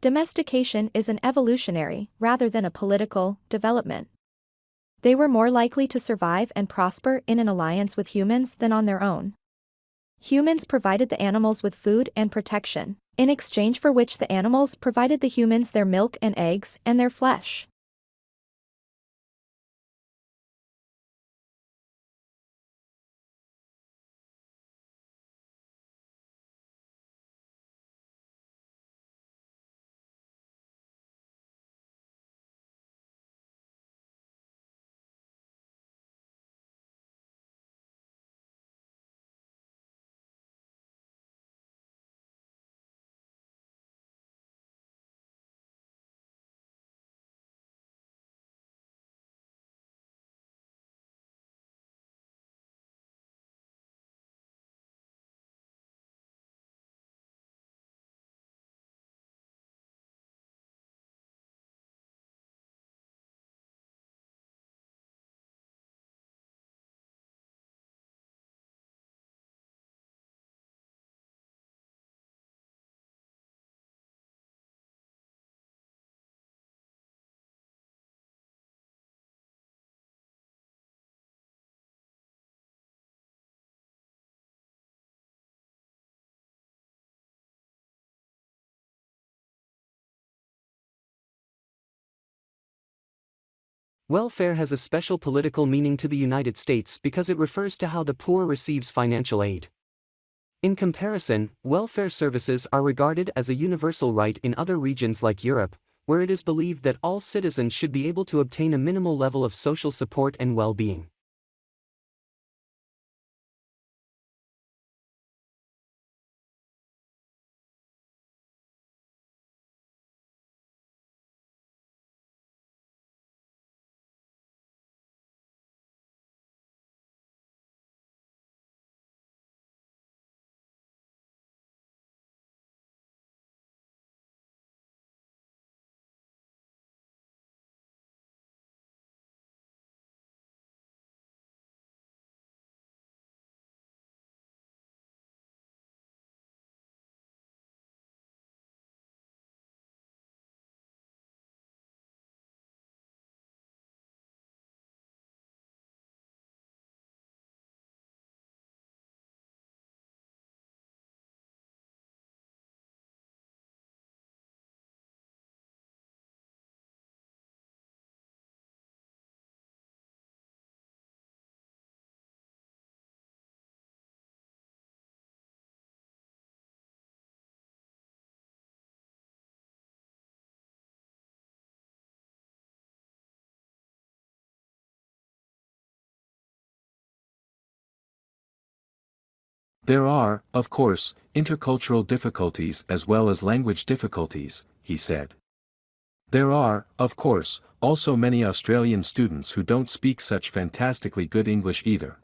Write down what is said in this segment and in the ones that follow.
Domestication is an evolutionary, rather than a political, development. They were more likely to survive and prosper in an alliance with humans than on their own. Humans provided the animals with food and protection, in exchange for which the animals provided the humans their milk and eggs and their flesh. Welfare has a special political meaning to the United States because it refers to how the poor receives financial aid. In comparison, welfare services are regarded as a universal right in other regions like Europe, where it is believed that all citizens should be able to obtain a minimal level of social support and well-being. There are, of course, intercultural difficulties as well as language difficulties, he said. There are, of course, also many Australian students who don't speak such fantastically good English either.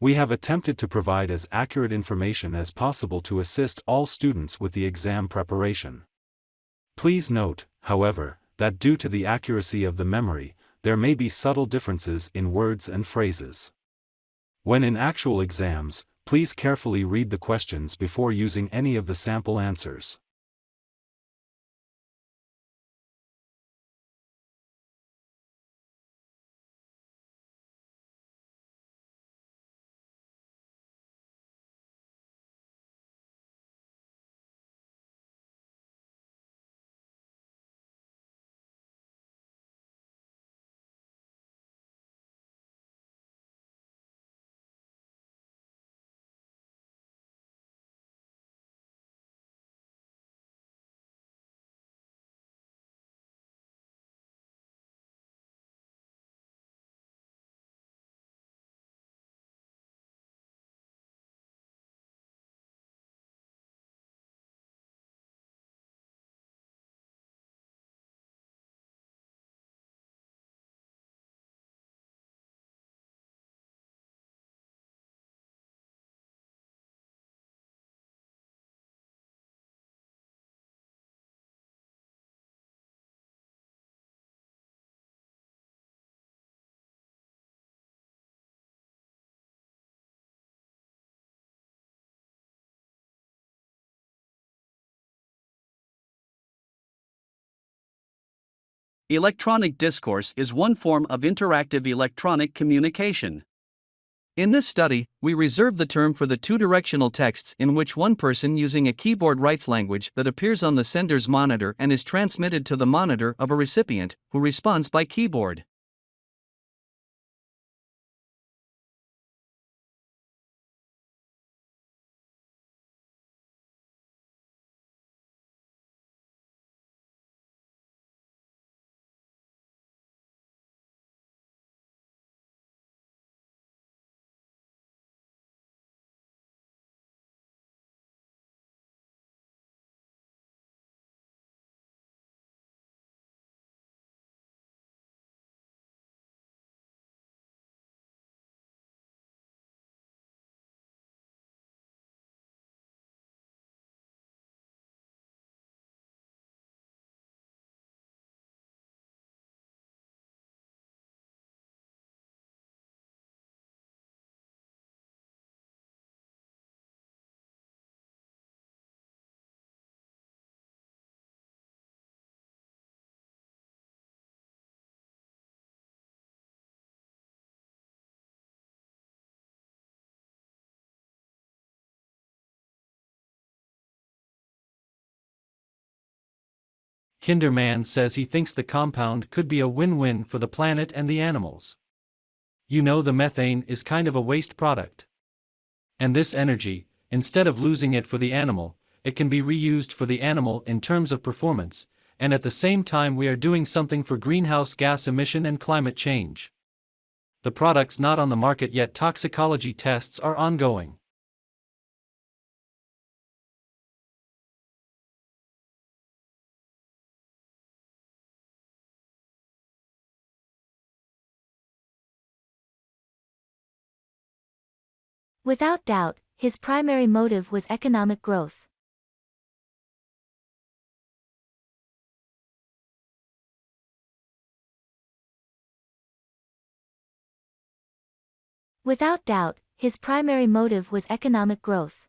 We have attempted to provide as accurate information as possible to assist all students with the exam preparation. Please note, however, that due to the accuracy of the memory, there may be subtle differences in words and phrases. When in actual exams, Please carefully read the questions before using any of the sample answers. Electronic discourse is one form of interactive electronic communication. In this study, we reserve the term for the two-directional texts in which one person using a keyboard writes language that appears on the sender's monitor and is transmitted to the monitor of a recipient, who responds by keyboard. Kinderman says he thinks the compound could be a win-win for the planet and the animals. You know, the methane is kind of a waste product. And this energy, instead of losing it for the animal, it can be reused for the animal in terms of performance, and at the same time we are doing something for greenhouse gas emission and climate change. The product's not on the market yet. Toxicology tests are ongoing. Without doubt, his primary motive was economic growth. Without doubt, his primary motive was economic growth.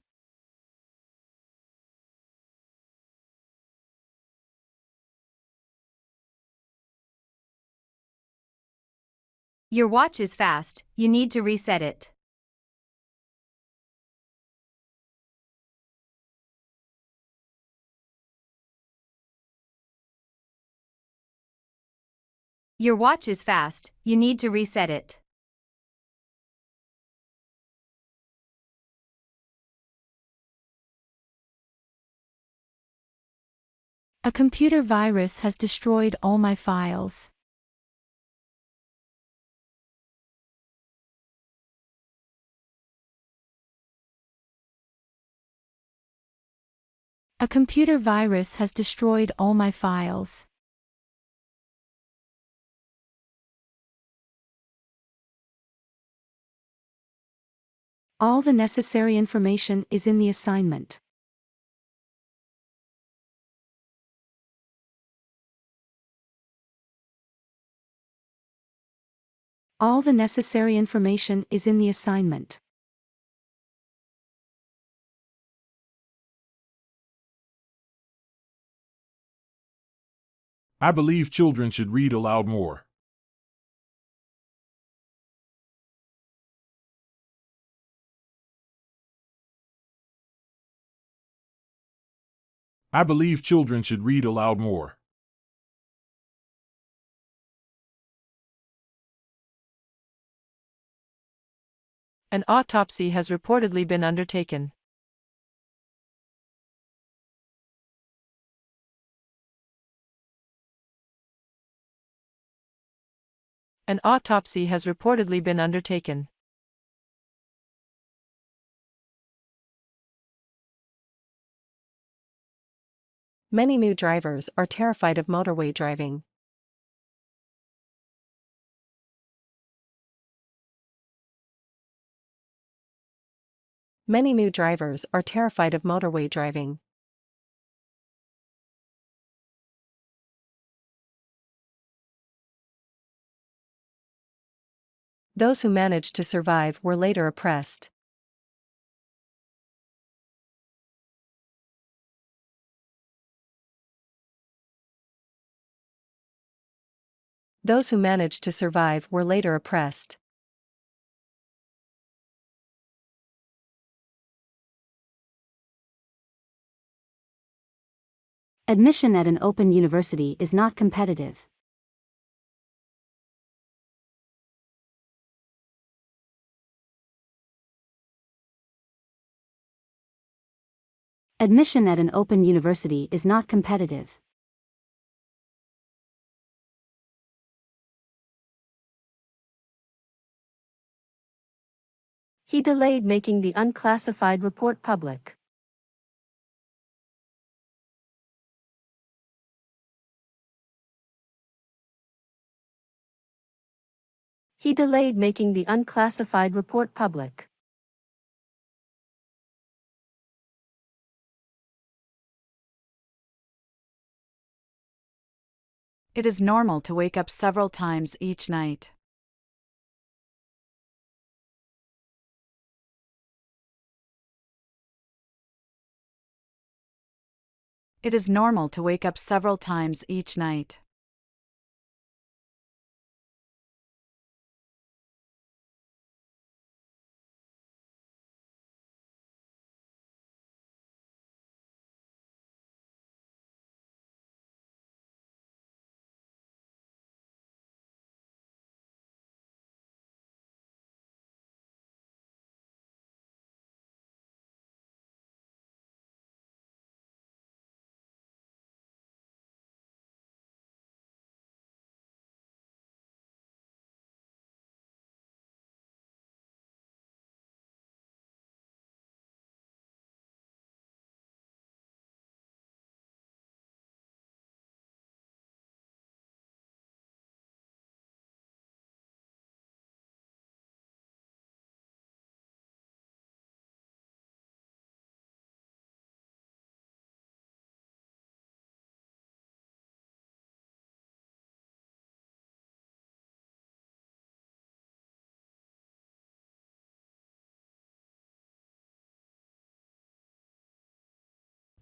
Your watch is fast, you need to reset it. Your watch is fast, you need to reset it. A computer virus has destroyed all my files. A computer virus has destroyed all my files. All the necessary information is in the assignment. All the necessary information is in the assignment. I believe children should read aloud more. I believe children should read aloud more. An autopsy has reportedly been undertaken. An autopsy has reportedly been undertaken. Many new drivers are terrified of motorway driving. Many new drivers are terrified of motorway driving. Those who managed to survive were later oppressed. Those who managed to survive were later oppressed. Admission at an open university is not competitive. Admission at an open university is not competitive. He delayed making the unclassified report public. He delayed making the unclassified report public. It is normal to wake up several times each night. It is normal to wake up several times each night.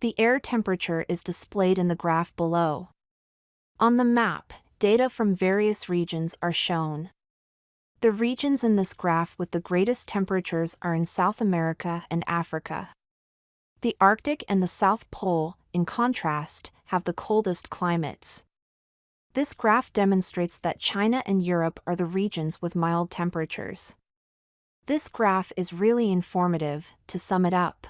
The air temperature is displayed in the graph below. On the map, data from various regions are shown. The regions in this graph with the greatest temperatures are in South America and Africa. The Arctic and the South Pole, in contrast, have the coldest climates. This graph demonstrates that China and Europe are the regions with mild temperatures. This graph is really informative. To sum it up,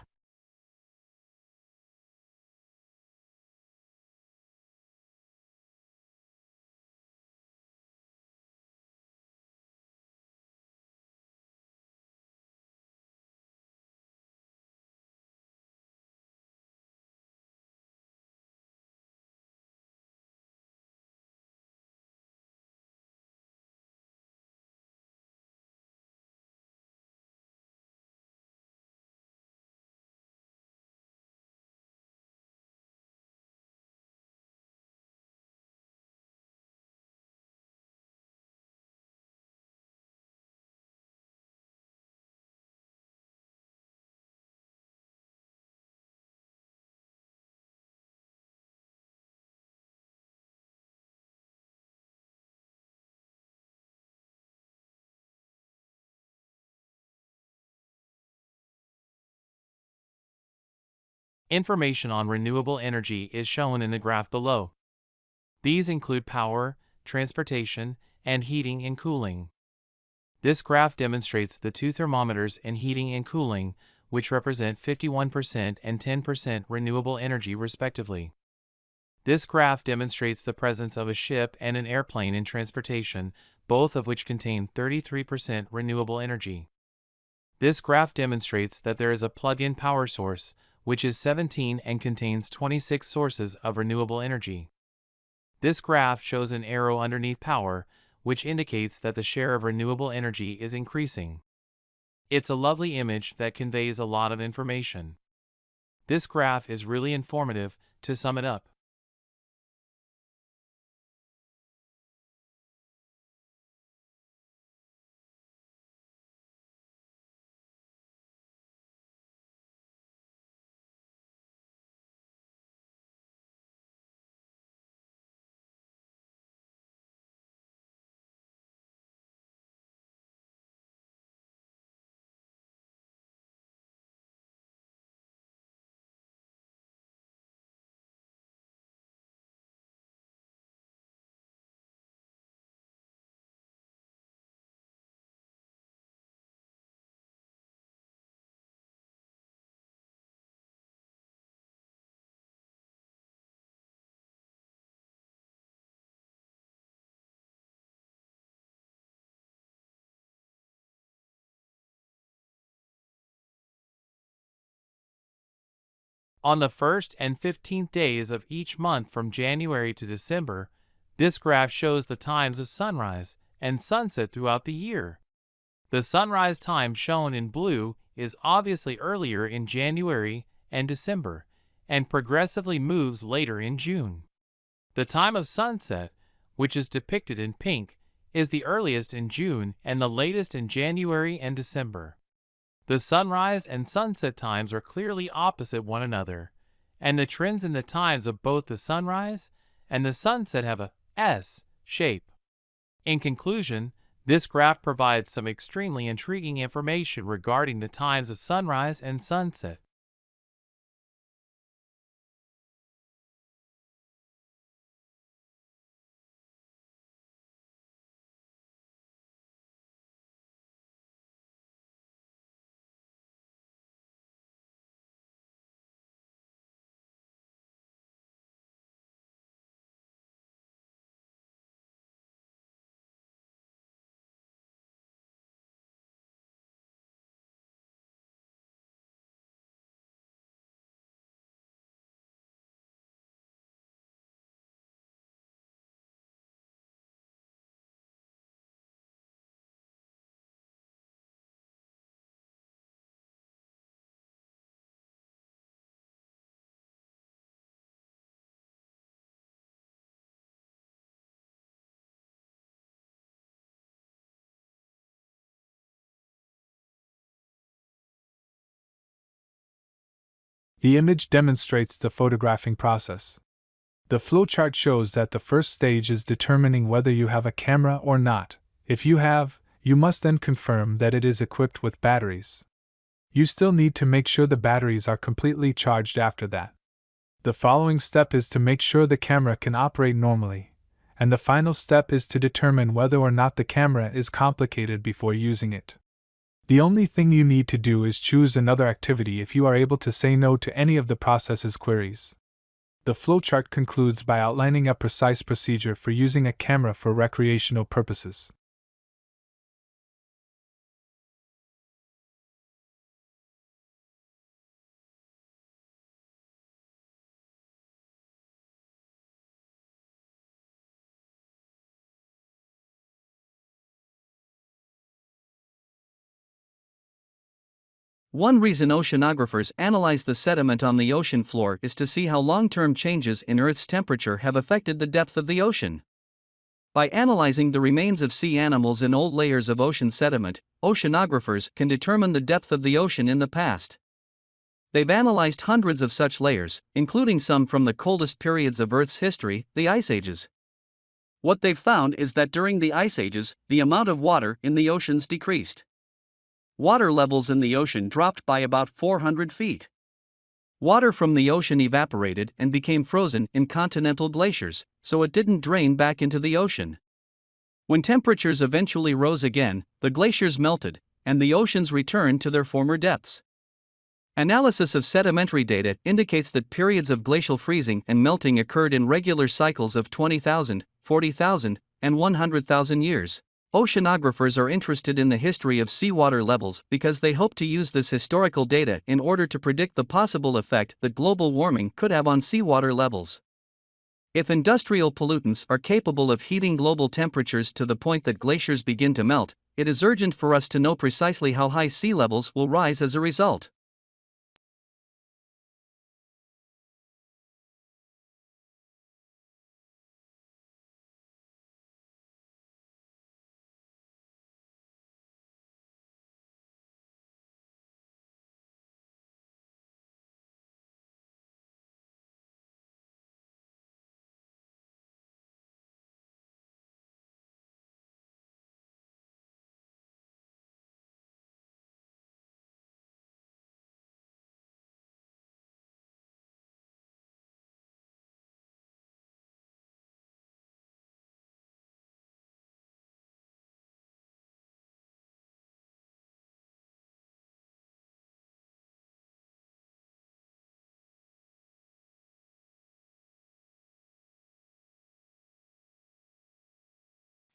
Information on renewable energy is shown in the graph below. These include power, transportation, and heating and cooling. This graph demonstrates the two thermometers in heating and cooling, which represent 51% and 10% renewable energy respectively. This graph demonstrates the presence of a ship and an airplane in transportation, both of which contain 33% renewable energy. This graph demonstrates that there is a plug-in power source, which is 17 and contains 26 sources of renewable energy. This graph shows an arrow underneath power, which indicates that the share of renewable energy is increasing. It's a lovely image that conveys a lot of information. This graph is really informative. To sum it up, on the 1st and 15th days of each month from January to December, this graph shows the times of sunrise and sunset throughout the year. The sunrise time shown in blue is obviously earlier in January and December, and progressively moves later in June. The time of sunset, which is depicted in pink, is the earliest in June and the latest in January and December. The sunrise and sunset times are clearly opposite one another, and the trends in the times of both the sunrise and the sunset have a S shape. In conclusion, this graph provides some extremely intriguing information regarding the times of sunrise and sunset. The image demonstrates the photographing process. The flowchart shows that the first stage is determining whether you have a camera or not. If you have, you must then confirm that it is equipped with batteries. You still need to make sure the batteries are completely charged after that. The following step is to make sure the camera can operate normally, and the final step is to determine whether or not the camera is complicated before using it. The only thing you need to do is choose another activity if you are able to say no to any of the process's queries. The flowchart concludes by outlining a precise procedure for using a camera for recreational purposes. One reason oceanographers analyze the sediment on the ocean floor is to see how long-term changes in Earth's temperature have affected the depth of the ocean. By analyzing the remains of sea animals in old layers of ocean sediment, oceanographers can determine the depth of the ocean in the past. They've analyzed hundreds of such layers, including some from the coldest periods of Earth's history, the Ice Ages. What they've found is that during the Ice Ages, the amount of water in the oceans decreased. Water levels in the ocean dropped by about 400 feet. Water from the ocean evaporated and became frozen in continental glaciers, so it didn't drain back into the ocean. When temperatures eventually rose again, the glaciers melted, and the oceans returned to their former depths. Analysis of sedimentary data indicates that periods of glacial freezing and melting occurred in regular cycles of 20,000, 40,000, and 100,000 years. Oceanographers are interested in the history of seawater levels because they hope to use this historical data in order to predict the possible effect that global warming could have on seawater levels. If industrial pollutants are capable of heating global temperatures to the point that glaciers begin to melt, it is urgent for us to know precisely how high sea levels will rise as a result.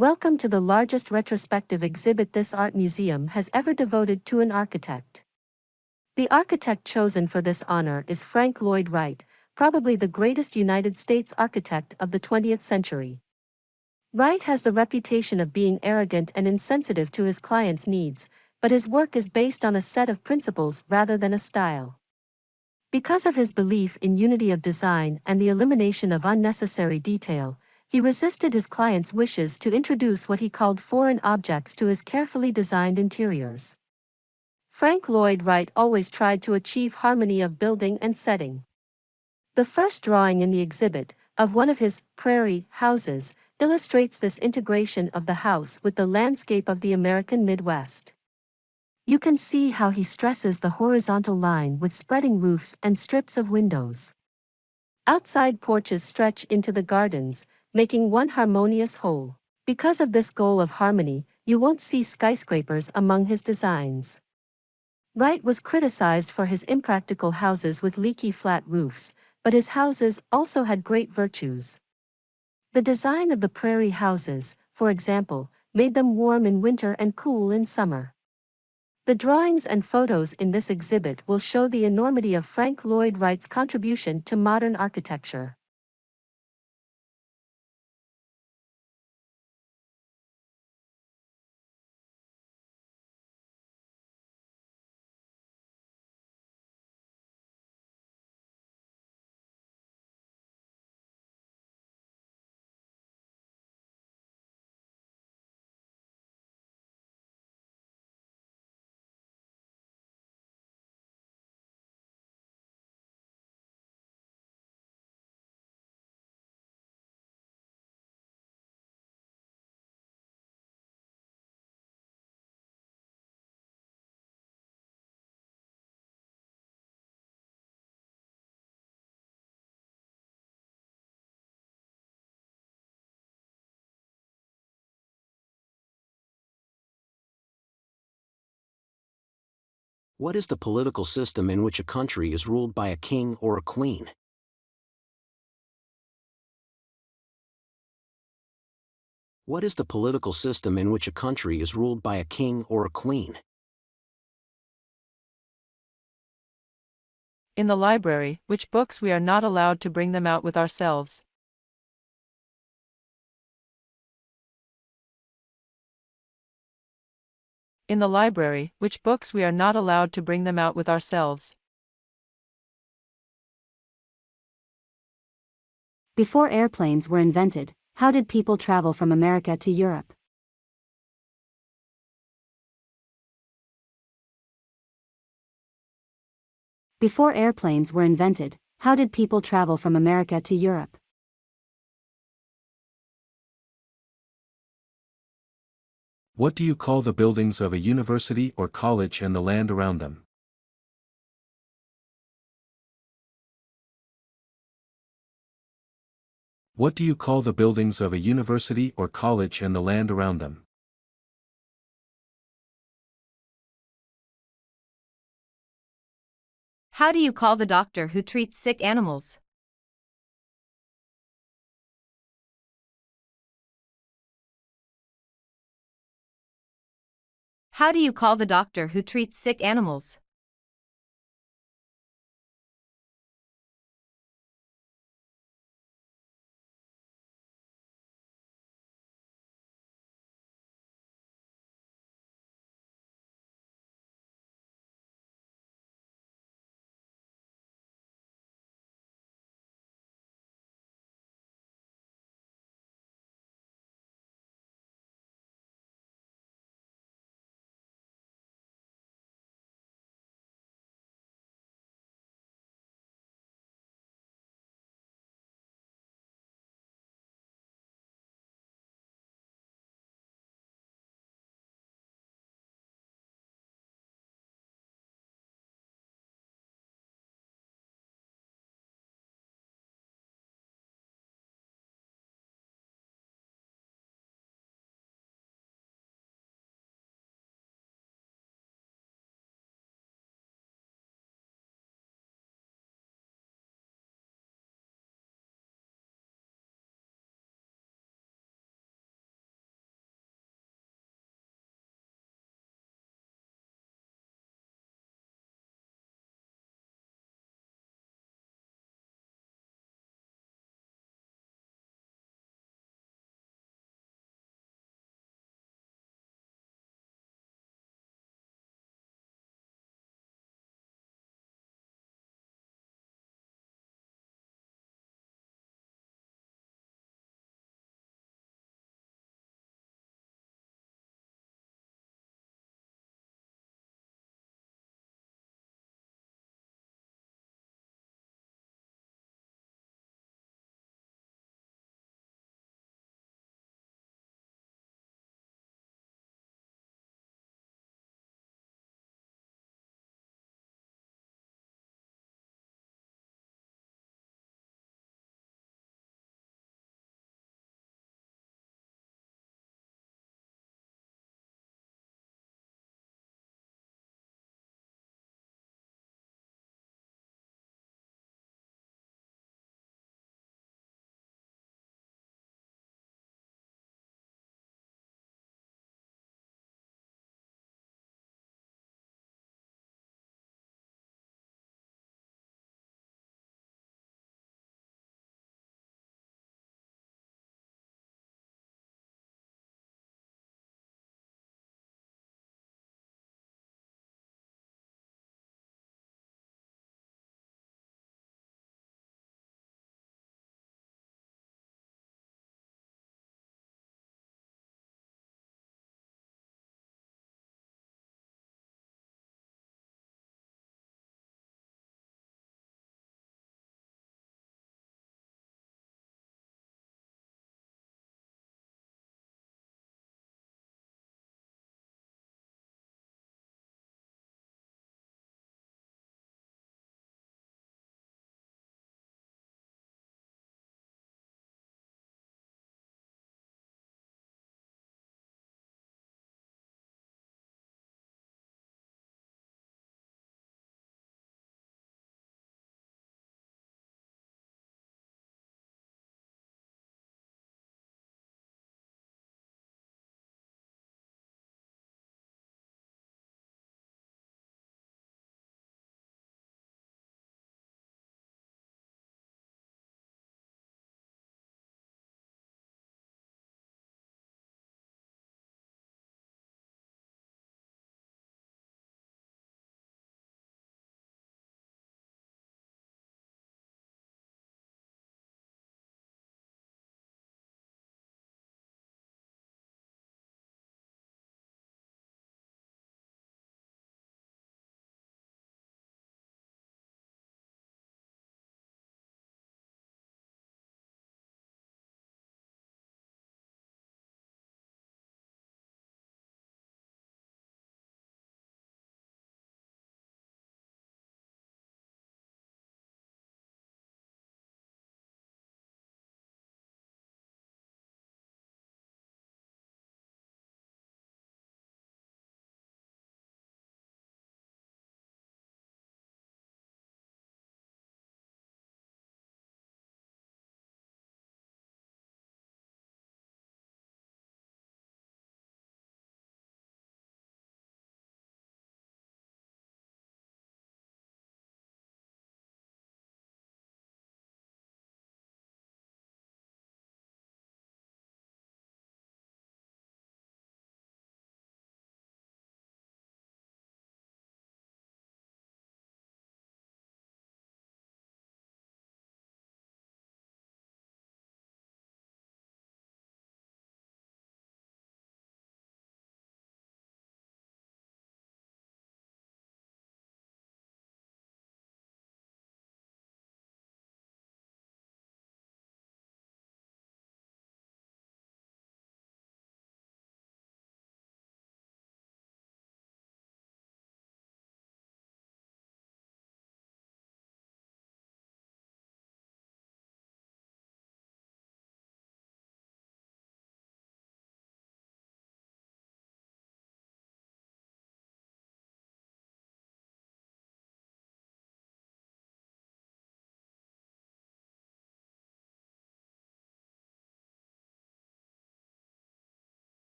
Welcome to the largest retrospective exhibit this art museum has ever devoted to an architect. The architect chosen for this honor is Frank Lloyd Wright, probably the greatest United States architect of the 20th century. Wright has the reputation of being arrogant and insensitive to his clients' needs, but his work is based on a set of principles rather than a style. Because of his belief in unity of design and the elimination of unnecessary detail, he resisted his clients' wishes to introduce what he called foreign objects to his carefully designed interiors. Frank Lloyd Wright always tried to achieve harmony of building and setting. The first drawing in the exhibit, of one of his prairie houses, illustrates this integration of the house with the landscape of the American Midwest. You can see how he stresses the horizontal line with spreading roofs and strips of windows. Outside porches stretch into the gardens, making one harmonious whole. Because of this goal of harmony, you won't see skyscrapers among his designs. Wright was criticized for his impractical houses with leaky flat roofs, but his houses also had great virtues. The design of the prairie houses, for example, made them warm in winter and cool in summer. The drawings and photos in this exhibit will show the enormity of Frank Lloyd Wright's contribution to modern architecture. What is the political system in which a country is ruled by a king or a queen? What is the political system in which a country is ruled by a king or a queen? In the library, which books we are not allowed to bring them out with ourselves. In the library, which books we are not allowed to bring them out with ourselves. Before airplanes were invented, how did people travel from America to Europe? Before airplanes were invented, how did people travel from America to Europe? What do you call the buildings of a university or college and the land around them? What do you call the buildings of a university or college and the land around them? How do you call the doctor who treats sick animals? How do you call the doctor who treats sick animals?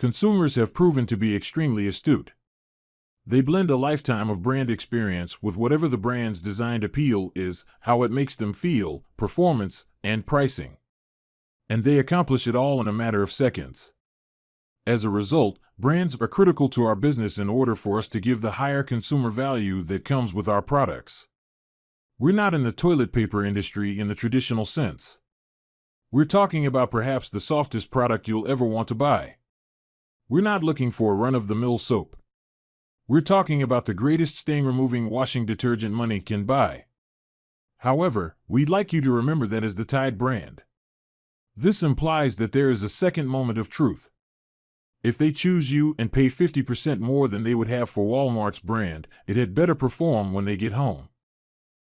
Consumers have proven to be extremely astute. They blend a lifetime of brand experience with whatever the brand's designed appeal is, how it makes them feel, performance, and pricing. And they accomplish it all in a matter of seconds. As a result, brands are critical to our business in order for us to give the higher consumer value that comes with our products. We're not in the toilet paper industry in the traditional sense. We're talking about perhaps the softest product you'll ever want to buy. We're not looking for a run-of-the-mill soap. We're talking about the greatest stain-removing washing detergent money can buy. However, we'd like you to remember that as the Tide brand. This implies that there is a second moment of truth. If they choose you and pay 50% more than they would have for Walmart's brand, it had better perform when they get home.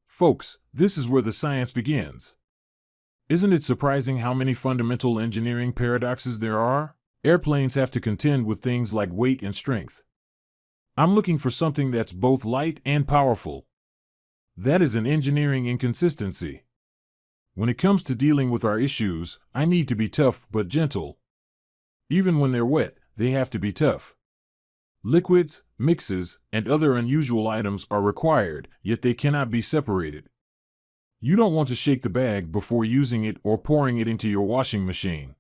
Folks, this is where the science begins. Isn't it surprising how many fundamental engineering paradoxes there are? Airplanes have to contend with things like weight and strength. I'm looking for something that's both light and powerful. That is an engineering inconsistency. When it comes to dealing with our issues, I need to be tough but gentle. Even when they're wet, they have to be tough. Liquids, mixes, and other unusual items are required, yet they cannot be separated. You don't want to shake the bag before using it or pouring it into your washing machine.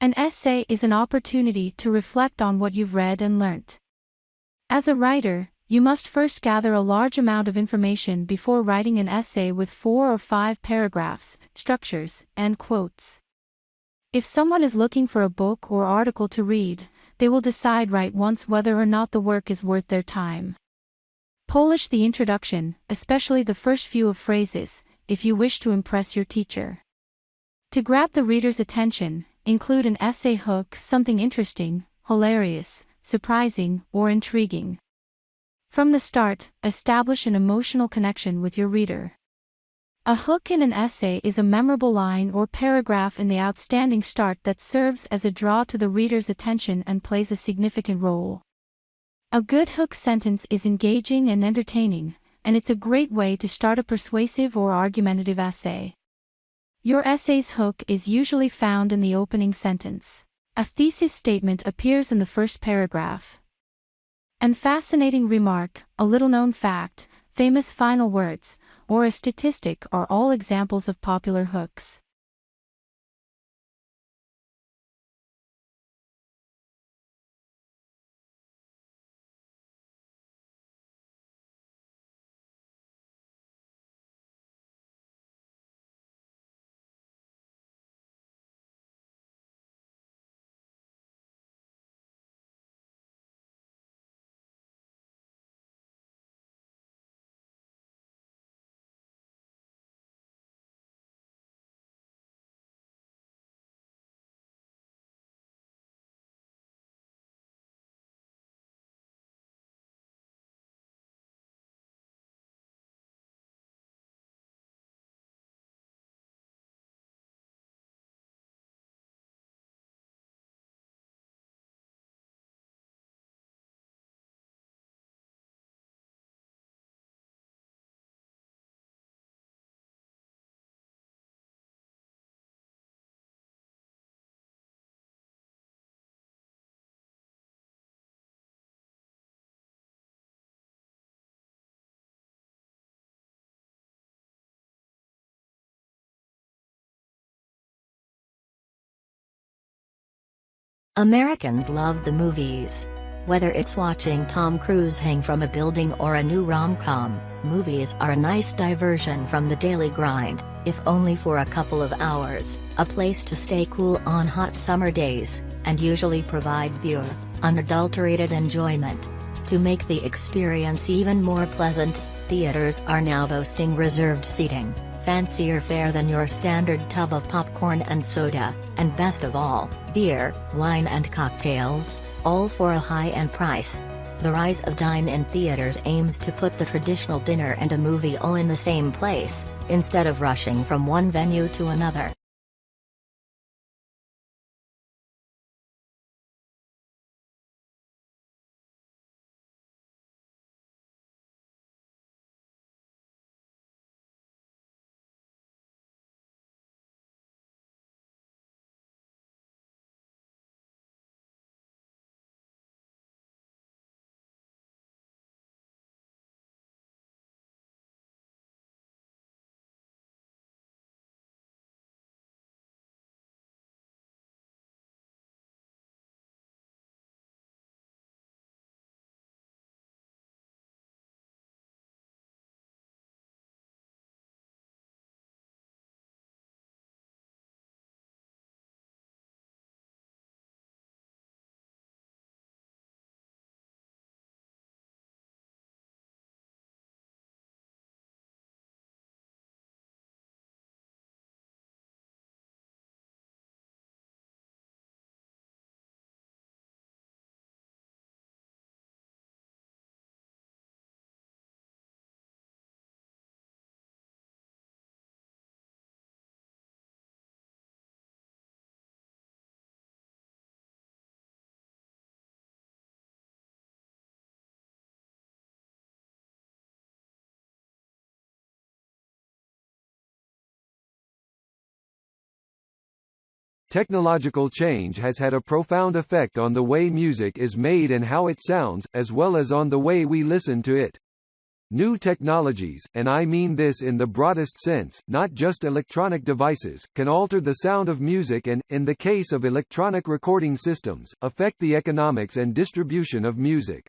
An essay is an opportunity to reflect on what you've read and learnt. As a writer, you must first gather a large amount of information before writing an essay with 4 or 5 paragraphs, structures, and quotes. If someone is looking for a book or article to read, they will decide right once whether or not the work is worth their time. Polish the introduction, especially the first few of phrases, if you wish to impress your teacher. To grab the reader's attention, include an essay hook, something interesting, hilarious, surprising, or intriguing. From the start, establish an emotional connection with your reader. A hook in an essay is a memorable line or paragraph in the outstanding start that serves as a draw to the reader's attention and plays a significant role. A good hook sentence is engaging and entertaining, and it's a great way to start a persuasive or argumentative essay. Your essay's hook is usually found in the opening sentence. A thesis statement appears in the first paragraph. An fascinating remark, a little-known fact, famous final words, or a statistic are all examples of popular hooks. Americans love the movies. Whether it's watching Tom Cruise hang from a building or a new rom-com, movies are a nice diversion from the daily grind, if only for a couple of hours, a place to stay cool on hot summer days, and usually provide pure, unadulterated enjoyment. To make the experience even more pleasant, theaters are now boasting reserved seating, fancier fare than your standard tub of popcorn and soda, and best of all, beer, wine and cocktails, all for a high-end price. The rise of dine-in theaters aims to put the traditional dinner and a movie all in the same place, instead of rushing from one venue to another. Technological change has had a profound effect on the way music is made and how it sounds, as well as on the way we listen to it. New technologies, and I mean this in the broadest sense, not just electronic devices, can alter the sound of music and, in the case of electronic recording systems, affect the economics and distribution of music.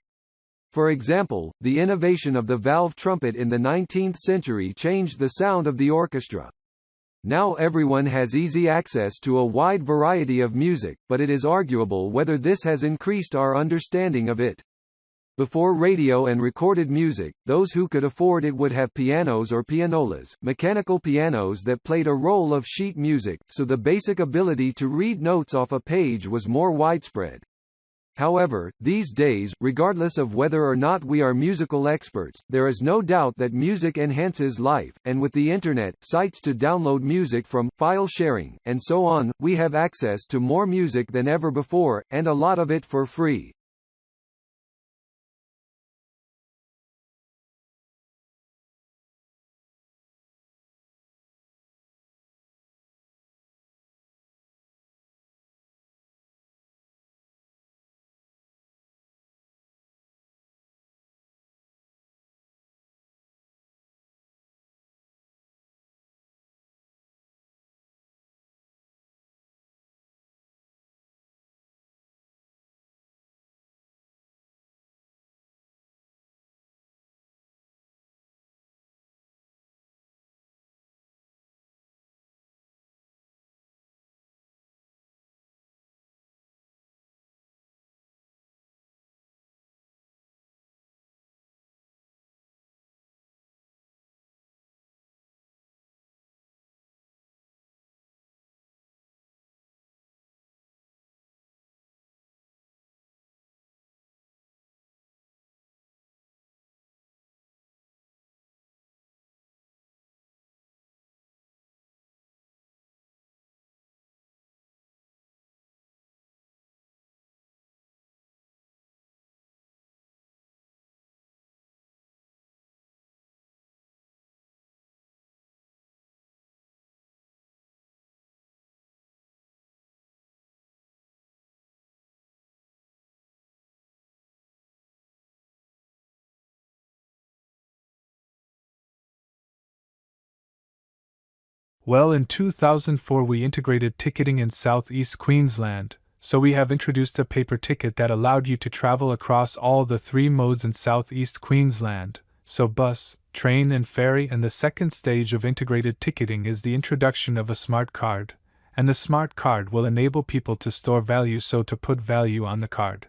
For example, the innovation of the valve trumpet in the 19th century changed the sound of the orchestra. Now everyone has easy access to a wide variety of music, but it is arguable whether this has increased our understanding of it. Before radio and recorded music, those who could afford it would have pianos or pianolas, mechanical pianos that played a role of sheet music, so the basic ability to read notes off a page was more widespread. However, these days, regardless of whether or not we are musical experts, there is no doubt that music enhances life, and with the internet, sites to download music from, file sharing, and so on, we have access to more music than ever before, and a lot of it for free. Well, in 2004 we integrated ticketing in southeast Queensland, so we have introduced a paper ticket that allowed you to travel across all the 3 modes in southeast Queensland, so bus, train and ferry, and the second stage of integrated ticketing is the introduction of a smart card, and the smart card will enable people to store value, so to put value on the card,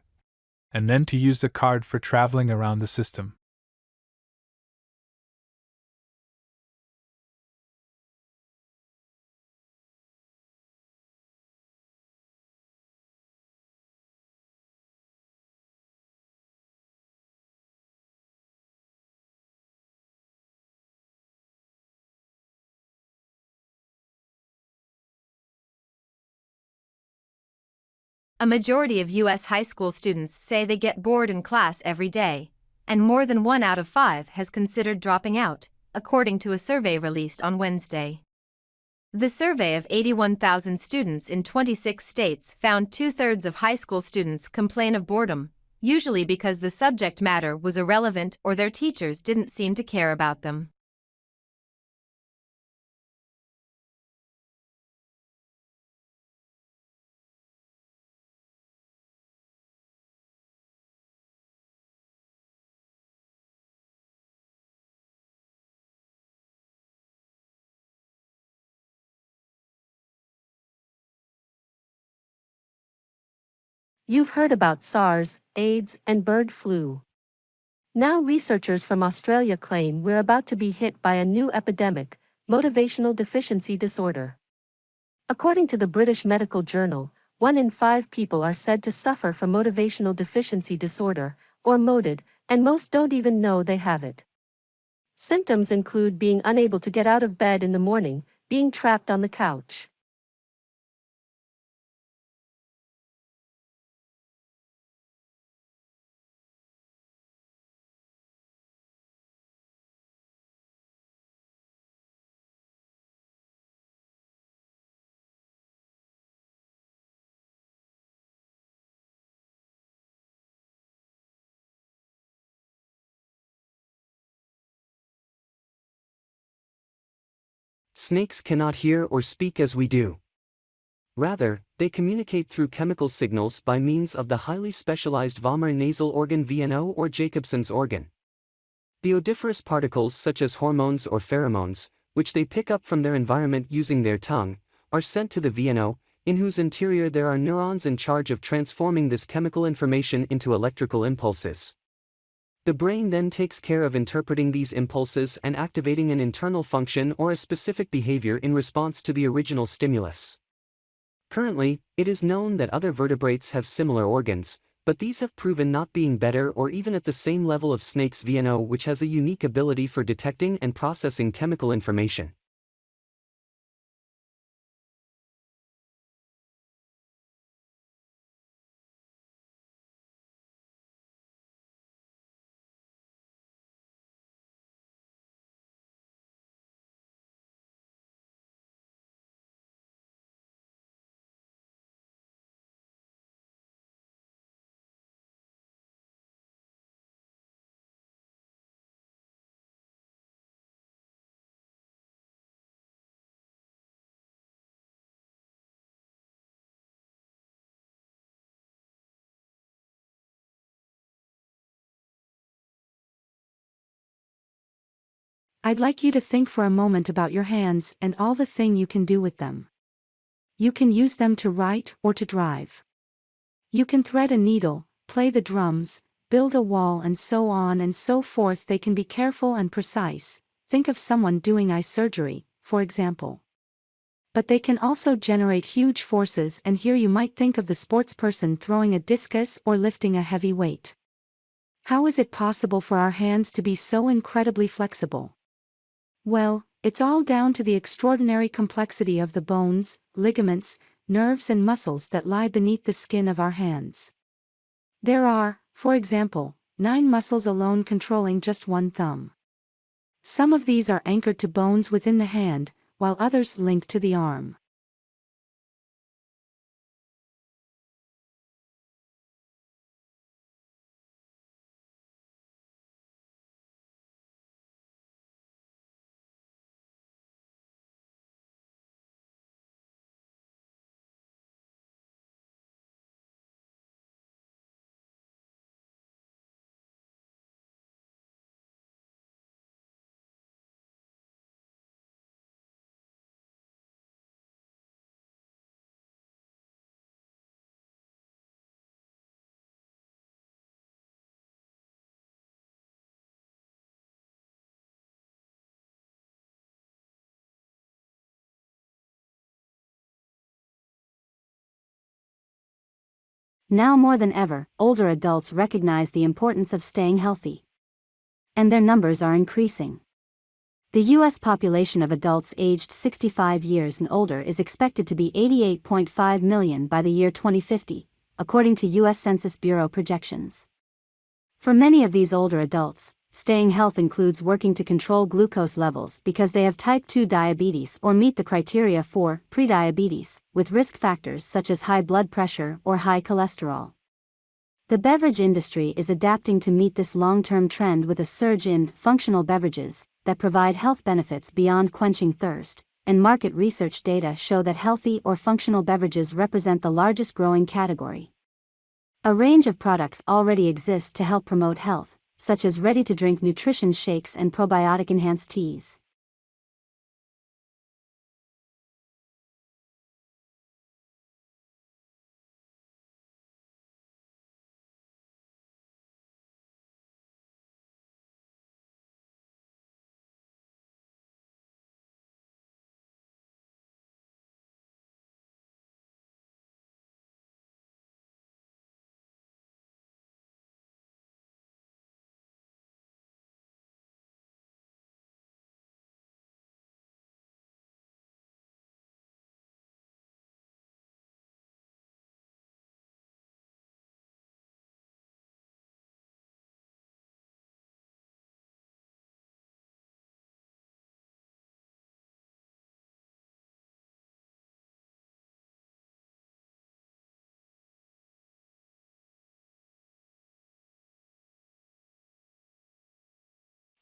and then to use the card for traveling around the system. A majority of U.S. high school students say they get bored in class every day, and more than 1 out of 5 has considered dropping out, according to a survey released on Wednesday. The survey of 81,000 students in 26 states found 2/3 of high school students complain of boredom, usually because the subject matter was irrelevant or their teachers didn't seem to care about them. You've heard about SARS, AIDS, and bird flu. Now researchers from Australia claim we're about to be hit by a new epidemic, motivational deficiency disorder. According to the British Medical Journal, 1 in 5 people are said to suffer from motivational deficiency disorder, or MODD, and most don't even know they have it. Symptoms include being unable to get out of bed in the morning, being trapped on the couch. Snakes cannot hear or speak as we do. Rather, they communicate through chemical signals by means of the highly specialized vomer nasal organ VNO or Jacobson's organ. The odoriferous particles such as hormones or pheromones, which they pick up from their environment using their tongue, are sent to the VNO, in whose interior there are neurons in charge of transforming this chemical information into electrical impulses. The brain then takes care of interpreting these impulses and activating an internal function or a specific behavior in response to the original stimulus. Currently, it is known that other vertebrates have similar organs, but these have proven not being better or even at the same level of snake's VNO, which has a unique ability for detecting and processing chemical information. I'd like you to think for a moment about your hands and all the thing you can do with them. You can use them to write or to drive. You can thread a needle, play the drums, build a wall, and so on and so forth. They can be careful and precise. Think of someone doing eye surgery, for example. But they can also generate huge forces, and here you might think of the sportsperson throwing a discus or lifting a heavy weight. How is it possible for our hands to be so incredibly flexible? Well, it's all down to the extraordinary complexity of the bones, ligaments, nerves and muscles that lie beneath the skin of our hands. There are, for example, 9 muscles alone controlling just one thumb. Some of these are anchored to bones within the hand, while others link to the arm. Now more than ever, older adults recognize the importance of staying healthy. And their numbers are increasing. The U.S. population of adults aged 65 years and older is expected to be 88.5 million by the year 2050, according to U.S. Census Bureau projections. For many of these older adults, staying healthy includes working to control glucose levels because they have type 2 diabetes or meet the criteria for prediabetes, with risk factors such as high blood pressure or high cholesterol. The beverage industry is adapting to meet this long-term trend with a surge in functional beverages that provide health benefits beyond quenching thirst, and market research data show that healthy or functional beverages represent the largest growing category. A range of products already exist to help promote health, such as ready-to-drink nutrition shakes and probiotic-enhanced teas.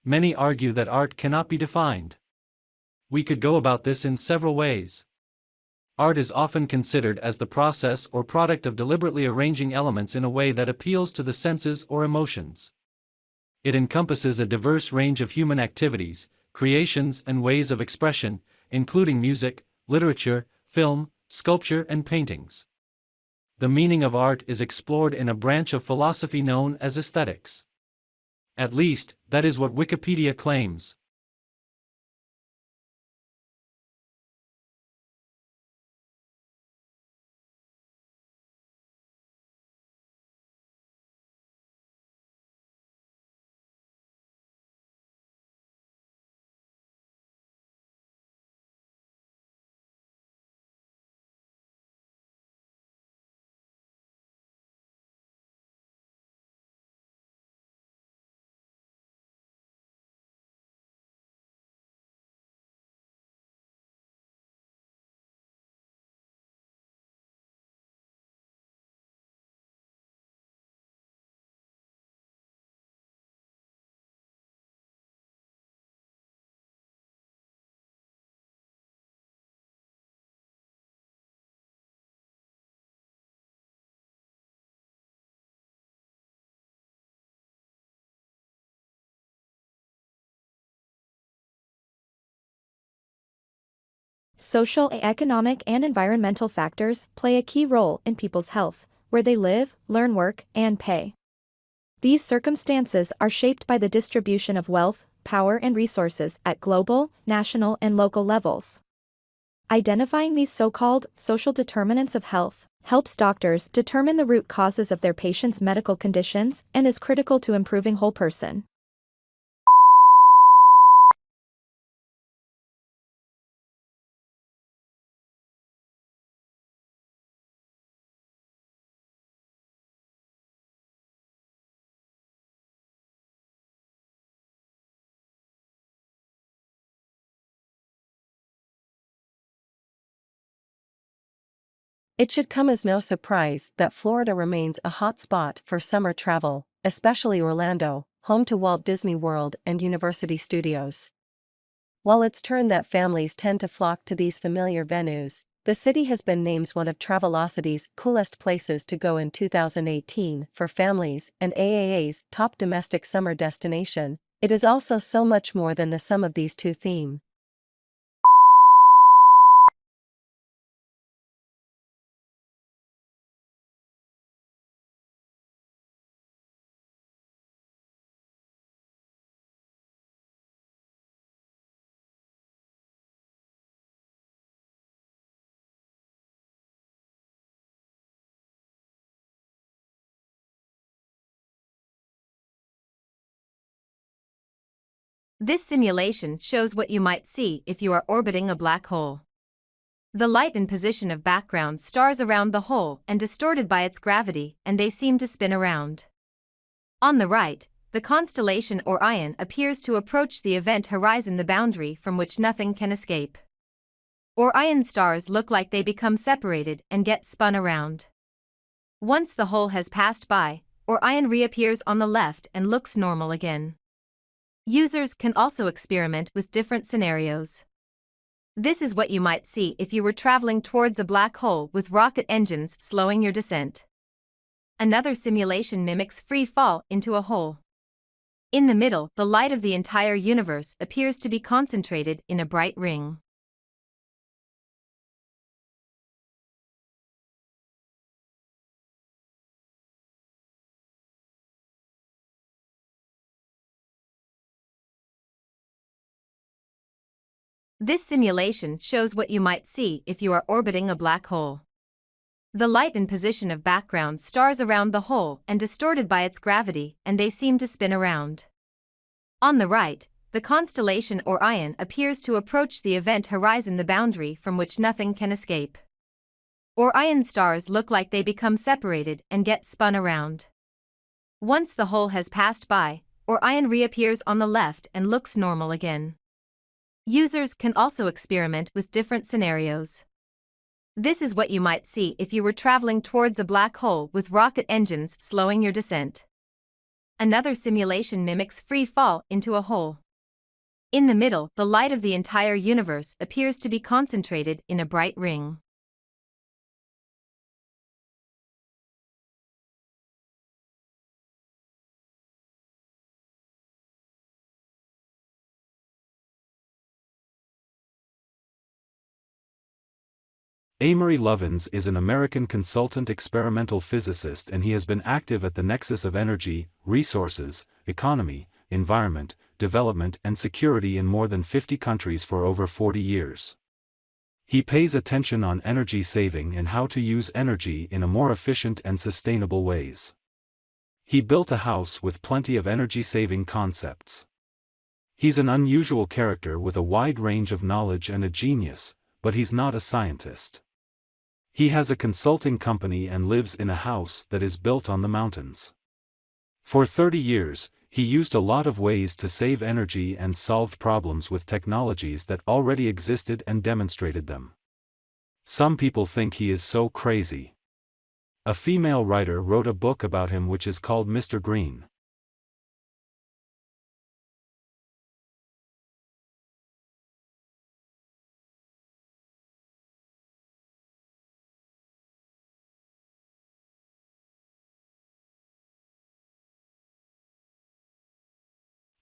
Many argue that art cannot be defined. We could go about this in several ways. Art is often considered as the process or product of deliberately arranging elements in a way that appeals to the senses or emotions. It encompasses a diverse range of human activities, creations, and ways of expression, including music, literature, film, sculpture, and paintings. The meaning of art is explored in a branch of philosophy known as aesthetics. At least, that is what Wikipedia claims. Social, economic, and environmental factors play a key role in people's health, where they live, learn, work, and pay. These circumstances are shaped by the distribution of wealth, power, and resources at global, national, and local levels. Identifying these so-called social determinants of health helps doctors determine the root causes of their patients' medical conditions and is critical to improving whole person. It should come as no surprise that Florida remains a hot spot for summer travel, especially Orlando, home to Walt Disney World and University Studios. While it's turned that families tend to flock to these familiar venues, the city has been named one of Travelocity's coolest places to go in 2018 for families and AAA's top domestic summer destination. It is also so much more than the sum of these two themes. This simulation shows what you might see if you are orbiting a black hole. The light and position of background stars around the hole and distorted by its gravity, and they seem to spin around. On the right, the constellation Orion appears to approach the event horizon, the boundary from which nothing can escape. Orion stars look like they become separated and get spun around. Once the hole has passed by, Orion reappears on the left and looks normal again. Users can also experiment with different scenarios. This is what you might see if you were traveling towards a black hole with rocket engines slowing your descent. Another simulation mimics free fall into a hole. In the middle, the light of the entire universe appears to be concentrated in a bright ring. This simulation shows what you might see if you are orbiting a black hole. The light and position of background stars around the hole and distorted by its gravity, and they seem to spin around. On the right, the constellation Orion appears to approach the event horizon, the boundary from which nothing can escape. Orion stars look like they become separated and get spun around. Once the hole has passed by, Orion reappears on the left and looks normal again. Users can also experiment with different scenarios. This is what you might see if you were traveling towards a black hole with rocket engines slowing your descent. Another simulation mimics free fall into a hole. In the middle, the light of the entire universe appears to be concentrated in a bright ring. Amory Lovins is an American consultant experimental physicist, and he has been active at the nexus of energy, resources, economy, environment, development and security in more than 50 countries for over 40 years. He pays attention on energy saving and how to use energy in a more efficient and sustainable ways. He built a house with plenty of energy-saving concepts. He's an unusual character with a wide range of knowledge and a genius, but he's not a scientist. He has a consulting company and lives in a house that is built on the mountains. For 30 years, he used a lot of ways to save energy and solved problems with technologies that already existed and demonstrated them. Some people think he is so crazy. A female writer wrote a book about him which is called Mr. Green.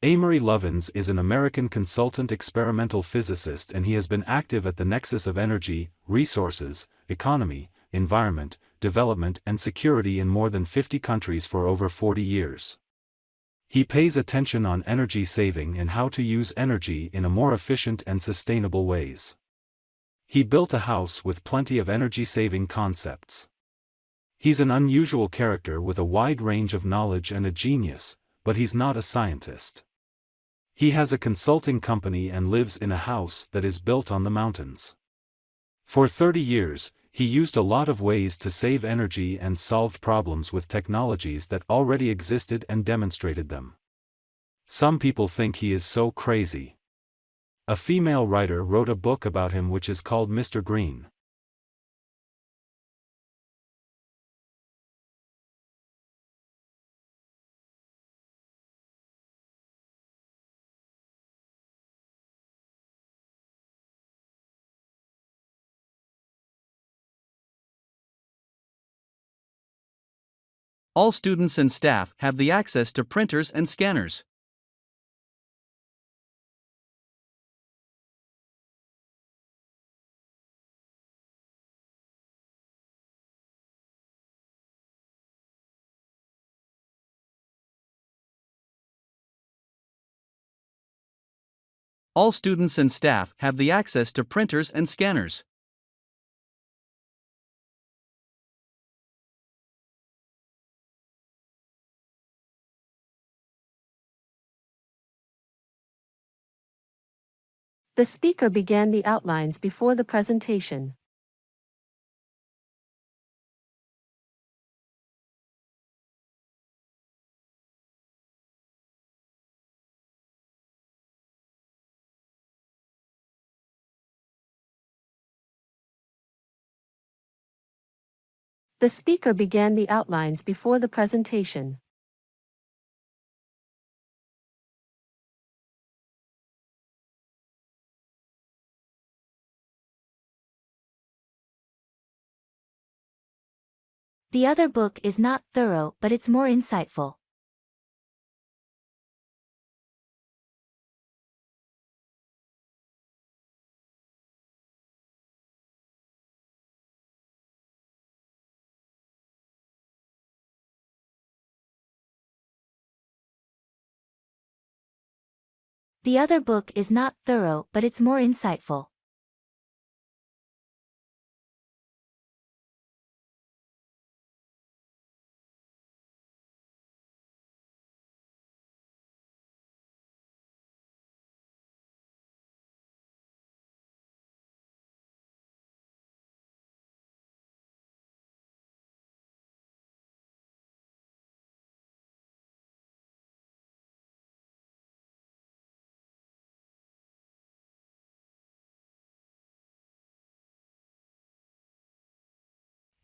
Amory Lovins is an American consultant experimental physicist, and he has been active at the nexus of energy, resources, economy, environment, development and security in more than 50 countries for over 40 years. He pays attention on energy saving and how to use energy in a more efficient and sustainable ways. He built a house with plenty of energy-saving concepts. He's an unusual character with a wide range of knowledge and a genius, but he's not a scientist. He has a consulting company and lives in a house that is built on the mountains. For 30 years, he used a lot of ways to save energy and solved problems with technologies that already existed and demonstrated them. Some people think he is so crazy. A female writer wrote a book about him which is called Mr. Green. All students and staff have the access to printers and scanners. All students and staff have the access to printers and scanners. The speaker began the outlines before the presentation. The speaker began the outlines before the presentation. The other book is not thorough, but it's more insightful. The other book is not thorough, but it's more insightful.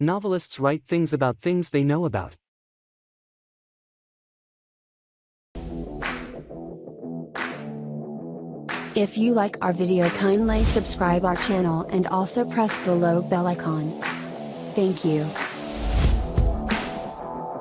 Novelists write things about things they know about. If you like our video, kindly subscribe our channel and also press the below bell icon. Thank you.